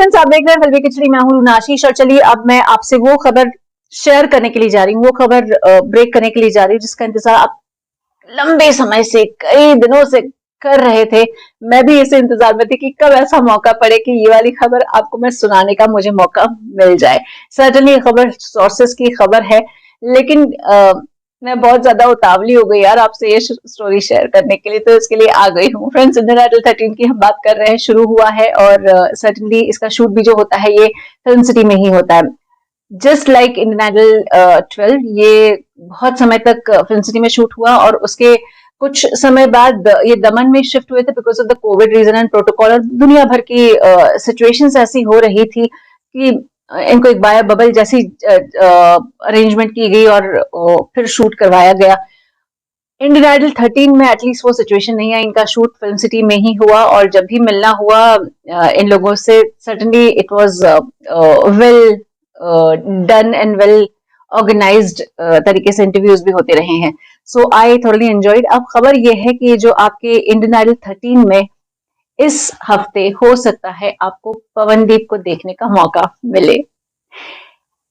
Friends, आप देख रहे हैं फिल्मी खिचड़ी। मैं हूं आशीष और चलिए अब मैं आपसे वो खबर शेयर करने के लिए जा रही हूँ, वो खबर ब्रेक करने के लिए जा रही हूँ जिसका इंतजार आप लंबे समय से, कई दिनों से कर रहे थे। मैं भी इस इंतजार में थी कि कब ऐसा मौका पड़े कि ये वाली खबर आपको मैं सुनाने का मुझे मौका मिल जाए। सर्टनली ये खबर सोर्सेस की खबर है, लेकिन मैं बहुत ज्यादा उतावली हो गई यार आपसे ये स्टोरी शेयर करने के लिए, तो इसके लिए आ गई हूँ। फ्रेंड्स, इंडियन आइडल 13 की हम बात कर रहे हैं, शुरू हुआ है और सर्टनली इसका शूट भी जो होता है ये फिल्म सिटी में ही होता है। जस्ट लाइक इंडियन आइडल 12, ये बहुत समय तक फिल्म सिटी में शूट हुआ और उसके कुछ समय बाद ये दमन में शिफ्ट हुए थे because of the covid reason and protocol, और दुनिया भर की सिचुएशंस ऐसी हो रही थी कि इनको एक बायो बबल जैसी अरेंजमेंट की गई और फिर शूट करवाया गया। इंडियन आइडल 13 में एटलीस्ट वो सिचुएशन नहीं है, इनका शूट फिल्म सिटी में ही हुआ और जब भी मिलना हुआ इन लोगों से, certainly it was well done and well organised तरीके से इंटरव्यूज भी होते रहे हैं। So I thoroughly enjoyed. अब खबर ये है कि जो आपके इंडियन आइडल 13 में इस हफ्ते हो सकता है आपको पवनदीप को देखने का मौका मिले।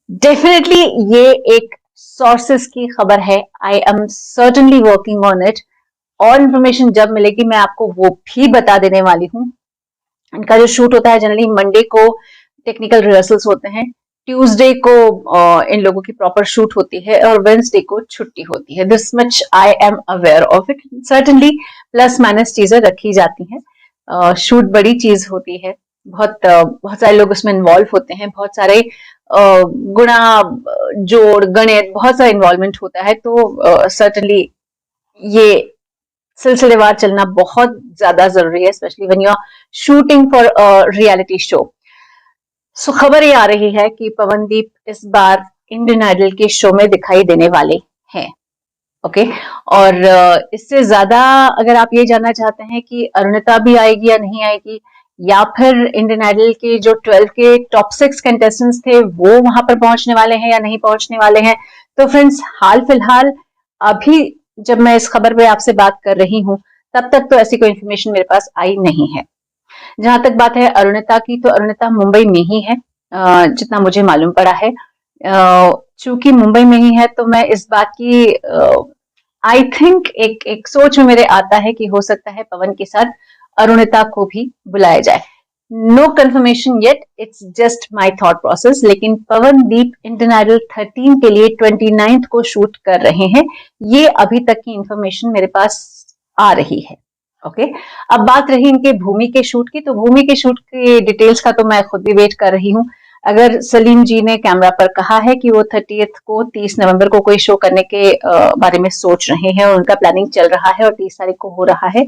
डेफिनेटली ये एक सोर्सेस की खबर है। I am certainly working on it. और इंफॉर्मेशन जब मिलेगी मैं आपको वो भी बता देने वाली हूँ। इनका जो शूट होता है जनरली मंडे को टेक्निकल रिहर्सल्स होते हैं, ट्यूसडे को इन लोगों की प्रॉपर शूट होती है और वेडनेसडे को छुट्टी होती है। This much I am aware of it. Certainly plus minus चीजें रखी जाती हैं। शूट बड़ी चीज होती है, बहुत सारे लोग उसमें इन्वॉल्व होते हैं, बहुत सारे गुणा जोड़ गणित बहुत सारा इन्वॉल्वमेंट होता है। तो सर्टनली ये सिलसिलेवार चलना बहुत ज्यादा जरूरी है, specially when you are shooting for a reality show. So खबर ये आ रही है कि पवनदीप इस बार इंडियन आइडल के शो में दिखाई देने वाले हैं। ओके और इससे ज्यादा अगर आप ये जानना चाहते हैं कि अरुणिता भी आएगी या नहीं आएगी, या फिर इंडियन आइडल के जो 12 के टॉप 6 कंटेस्टेंट्स थे वो वहां पर पहुंचने वाले हैं या नहीं पहुंचने वाले हैं, तो फ्रेंड्स हाल फिलहाल अभी जब मैं इस खबर पे आपसे बात कर रही हूं तब तक तो ऐसी कोई इंफॉर्मेशन मेरे पास आई नहीं है। जहां तक बात है अरुणिता की, तो अरुणिता मुंबई में ही है, जितना मुझे मालूम पड़ा है। चूंकि मुंबई में ही है तो मैं इस बात की आई थिंक एक सोच में मेरे आता है कि हो सकता है पवन के साथ अरुणिता को भी बुलाया जाए। No confirmation yet, it's just my thought process. लेकिन पवनदीप इंडियन आइडल 13 के लिए 29 को शूट कर रहे हैं, ये अभी तक की इंफॉर्मेशन मेरे पास आ रही है। ओके अब बात रही इनके भूमि के शूट की, तो भूमि के शूट के डिटेल्स का तो मैं खुद भी वेट कर रही हूँ। अगर सलीम जी ने कैमरा पर कहा है कि वो 30 नवंबर को कोई शो करने के बारे में सोच रहे हैं और उनका प्लानिंग चल रहा है और 30 तारीख को हो रहा है,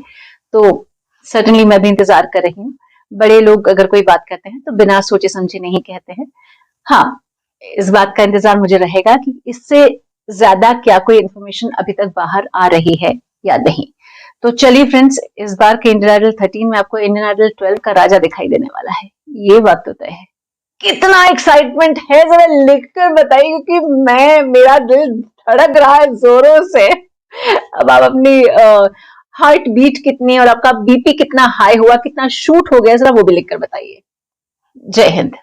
तो सर्टनली मैं भी इंतजार कर रही हूँ। बड़े लोग अगर कोई बात करते हैं तो बिना सोचे समझे नहीं कहते हैं। हाँ, इस बात का इंतजार मुझे रहेगा कि इससे ज्यादा क्या कोई इंफॉर्मेशन अभी तक बाहर आ रही है या नहीं। तो चलिए फ्रेंड्स, इस बार के इंडियन आइडल 13 में आपको इंडियन आइडल 12 का राजा दिखाई देने वाला है, ये बात तो तय है। कितना एक्साइटमेंट है जरा लिखकर बताइए, क्योंकि मेरा दिल धड़क रहा है जोरों से। अब आप अपनी हार्ट बीट कितनी और आपका बीपी कितना हाई हुआ, कितना शूट हो गया, जरा वो भी लिखकर बताइए। जय हिंद।